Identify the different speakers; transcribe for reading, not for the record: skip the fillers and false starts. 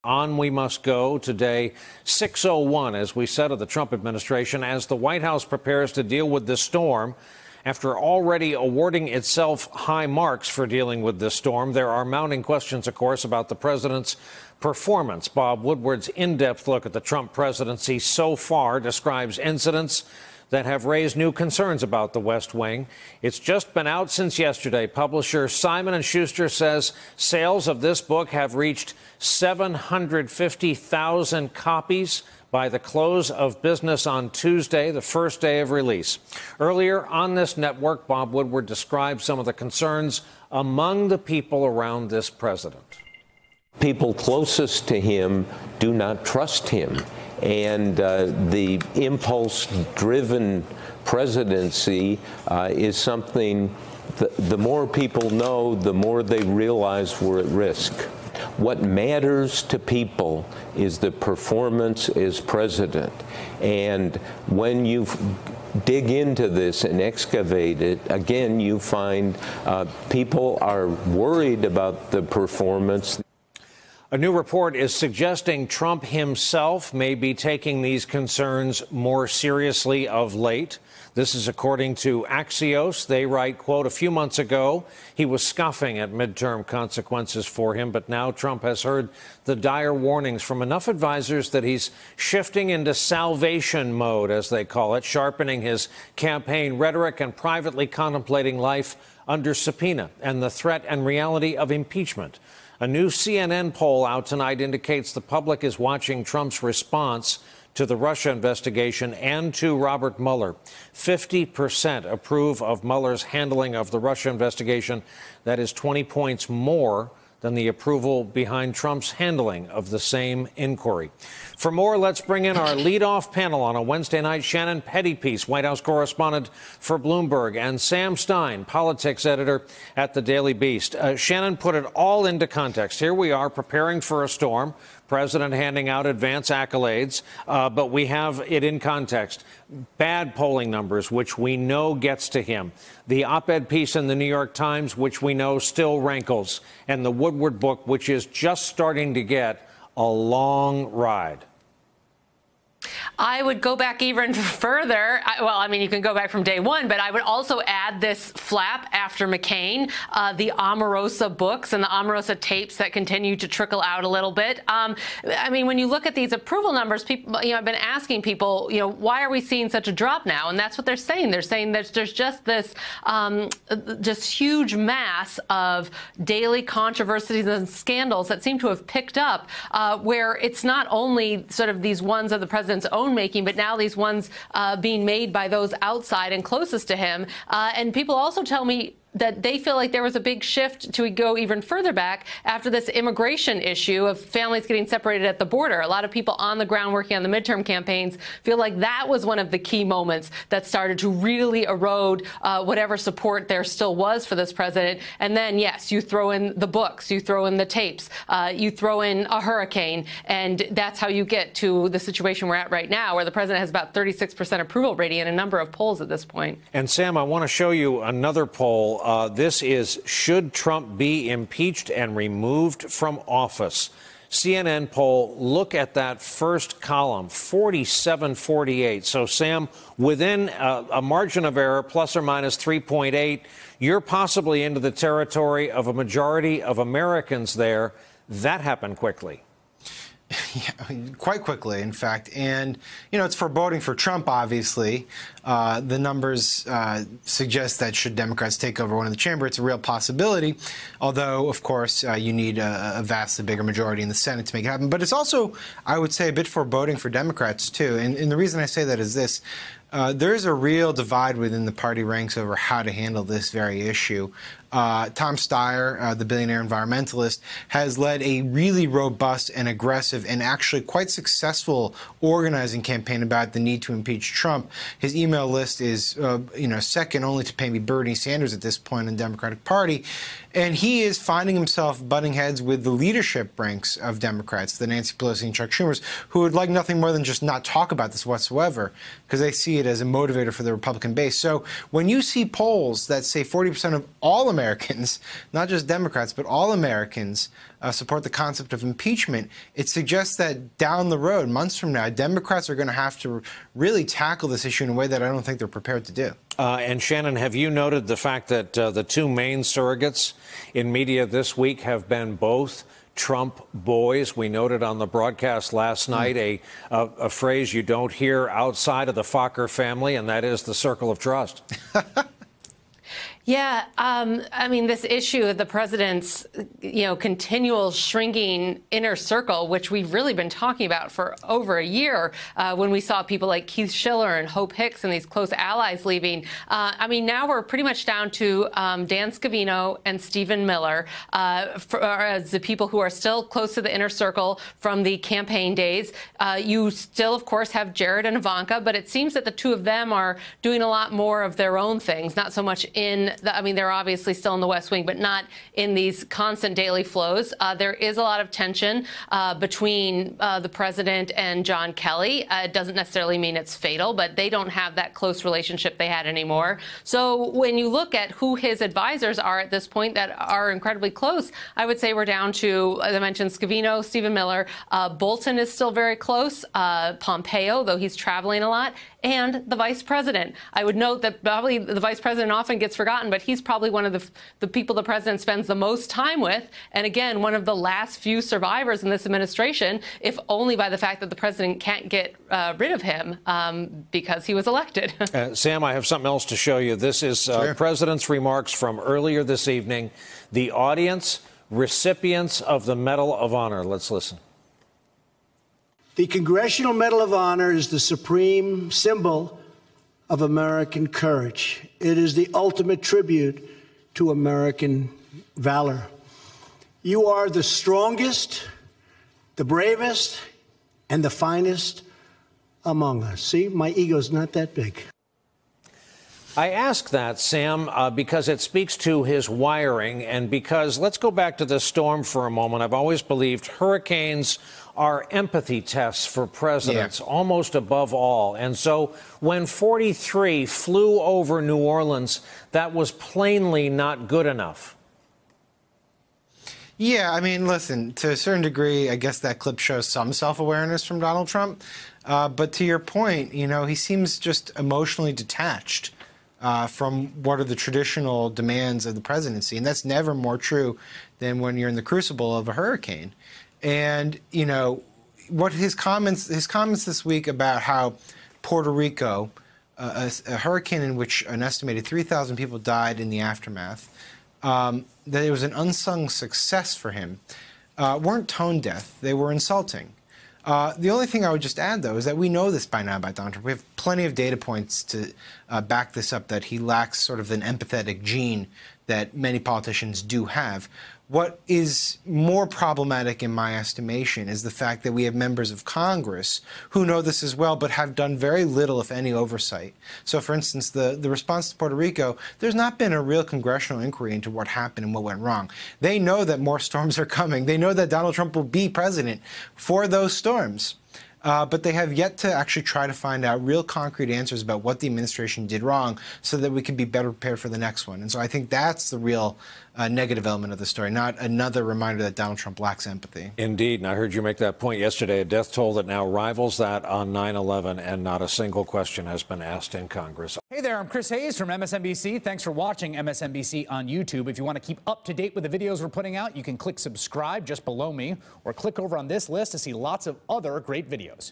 Speaker 1: On we must go today, 6:01, as we said, of the Trump administration, as the White House prepares to deal with this storm. After already awarding itself high marks for dealing with this storm, there are mounting questions, of course, about the president's performance. Bob Woodward's in-depth look at the Trump presidency so far describes incidents that have raised new concerns about the West Wing. It's just been out since yesterday. Publisher Simon & Schuster says sales of this book have reached 750,000 copies by the close of business on Tuesday, the first day of release. Earlier on this network, Bob Woodward described some of the concerns among the people around this president.
Speaker 2: People closest to him do not trust him. And the impulse-driven presidency is something the more people know, the more they realize we're at risk. What matters to people is the performance as president. And when you dig into this and excavate it, again, you find people are worried about the performance.
Speaker 1: A new report is suggesting Trump himself may be taking these concerns more seriously of late. This is according to Axios. They write, quote, a few months ago, he was scoffing at midterm consequences for him, but now Trump has heard the dire warnings from enough advisors that he's shifting into salvation mode, as they call it, sharpening his campaign rhetoric and privately contemplating life under subpoena and the threat and reality of impeachment. A new CNN poll out tonight indicates the public is watching Trump's response to the Russia investigation and to Robert Mueller. 50% approve of Mueller's handling of the Russia investigation. That is 20 points more than the approval behind Trump's handling of the same inquiry. For more, let's bring in our lead-off panel on a Wednesday night. Shannon Pettypiece, White House correspondent for Bloomberg, and Sam Stein, politics editor at the Daily Beast. Shannon, put it all into context. Here we are preparing for a storm. President handing out advance accolades, but we have it in context. Bad polling numbers, which we know gets to him. The op-ed piece in the New York Times, which we know still rankles. And the Woodward book, which is just starting to get a long ride.
Speaker 3: I would go back even further. Well, I mean, you can go back from day one, but I would also add this flap after McCain, the Omarosa books and the Omarosa tapes that continue to trickle out a little bit. I mean, when you look at these approval numbers, people, I've been asking people, why are we seeing such a drop now? And that's what they're saying. They're saying that there's just this just huge mass of daily controversies and scandals that seem to have picked up, where it's not only sort of these ones of the president's own making, but now these ones being made by those outside and closest to him. And people also tell me that they feel like there was a big shift to go even further back after this immigration issue of families getting separated at the border. A lot of people on the ground working on the midterm campaigns feel like that was one of the key moments that started to really erode whatever support there still was for this president. And then, yes, you throw in the books, you throw in the tapes, you throw in a hurricane, and that's how you get to the situation we're at right now, where the president has about 36% approval rating in a number of polls at this point.
Speaker 1: And Sam, I want to show you another poll. This is, should Trump be impeached and removed from office? CNN poll, look at that first column, 47-48. So, Sam, within a margin of error, plus or minus 3.8, you're possibly into the territory of a majority of Americans there. That happened quickly.
Speaker 4: Yeah, quite quickly, in fact. And, it's foreboding for Trump, obviously. The numbers suggest that should Democrats take over one of the chamber, it's a real possibility. Although, of course, you need a vastly bigger majority in the Senate to make it happen. But it's also, I would say, a bit foreboding for Democrats, too. And the reason I say that is this. There is a real divide within the party ranks over how to handle this very issue. Tom Steyer, the billionaire environmentalist, has led a really robust and aggressive and actually quite successful organizing campaign about the need to impeach Trump. His email list is, second only to maybe Bernie Sanders at this point in the Democratic Party. And he is finding himself butting heads with the leadership ranks of Democrats, the Nancy Pelosi and Chuck Schumers, who would like nothing more than just not talk about this whatsoever, because they see it as a motivator for the Republican base. So when you see polls that say 40% of all Americans, not just Democrats, but all Americans, support the concept of impeachment, it suggests that down the road, months from now, Democrats are going to have to really tackle this issue in a way that I don't think they're prepared to do.
Speaker 1: And Shannon, have you noted the fact that the two main surrogates in media this week have been both Trump boys? We noted on the broadcast last night a phrase you don't hear outside of the Fokker family, and that is the circle of trust.
Speaker 3: Yeah, I mean, this issue of the president's, continual shrinking inner circle, which we've really been talking about for over a year, when we saw people like Keith Schiller and Hope Hicks and these close allies leaving. I mean, now we're pretty much down to Dan Scavino and Stephen Miller as the people who are still close to the inner circle from the campaign days. You still, of course, have Jared and Ivanka, but it seems that the two of them are doing a lot more of their own things, not so much in I mean, they're obviously still in the West Wing, but not in these constant daily flows. There is a lot of tension between the president and John Kelly. It doesn't necessarily mean it's fatal, but they don't have that close relationship they had anymore. So when you look at who his advisors are at this point that are incredibly close, I would say we're down to, as I mentioned, Scavino, Stephen Miller. Bolton is still very close. Pompeo, though he's traveling a lot, and the vice president. I would note that probably the vice president often gets forgotten, but he's probably one of the people the president spends the most time with. And again, one of the last few survivors in this administration, if only by the fact that the president can't get rid of him because he was elected.
Speaker 1: Sam, I have something else to show you. This is
Speaker 4: Sure.
Speaker 1: President's remarks from earlier this evening. The audience, recipients of the Medal of Honor. Let's listen.
Speaker 5: The Congressional Medal of Honor is the supreme symbol of American courage. It is the ultimate tribute to American valor. You are the strongest, the bravest, and the finest among us. See, my ego's not that big.
Speaker 1: I ask that, Sam, because it speaks to his wiring and because, let's go back to this storm for a moment. I've always believed hurricanes are empathy tests for presidents, almost above all. And so when 43 flew over New Orleans, that was plainly not good enough.
Speaker 4: Yeah, I mean, listen, to a certain degree, I guess that clip shows some self-awareness from Donald Trump. But to your point, he seems just emotionally detached from what are the traditional demands of the presidency. And that's never more true than when you're in the crucible of a hurricane. And, what his comments this week about how Puerto Rico, a hurricane in which an estimated 3,000 people died in the aftermath, that it was an unsung success for him, weren't tone deaf. They were insulting. The only thing I would just add, though, is that we know this by now about Donald Trump. We have plenty of data points to back this up, that he lacks sort of an empathetic gene that many politicians do have. What is more problematic in my estimation is the fact that we have members of Congress who know this as well, but have done very little, if any, oversight. So, for instance, the response to Puerto Rico, there's not been a real congressional inquiry into what happened and what went wrong. They know that more storms are coming. They know that Donald Trump will be president for those storms. But they have yet to actually try to find out real concrete answers about what the administration did wrong so that we can be better prepared for the next one. And so I think that's the real negative element of the story, not another reminder that Donald Trump lacks empathy.
Speaker 1: Indeed. And I heard you make that point yesterday, a death toll that now rivals that on 9/11, and not a single question has been asked in Congress.
Speaker 6: Hey there, I'm Chris Hayes from MSNBC. Thanks for watching MSNBC on YouTube. If you want to keep up to date with the videos we're putting out, you can click subscribe just below me or click over on this list to see lots of other great videos.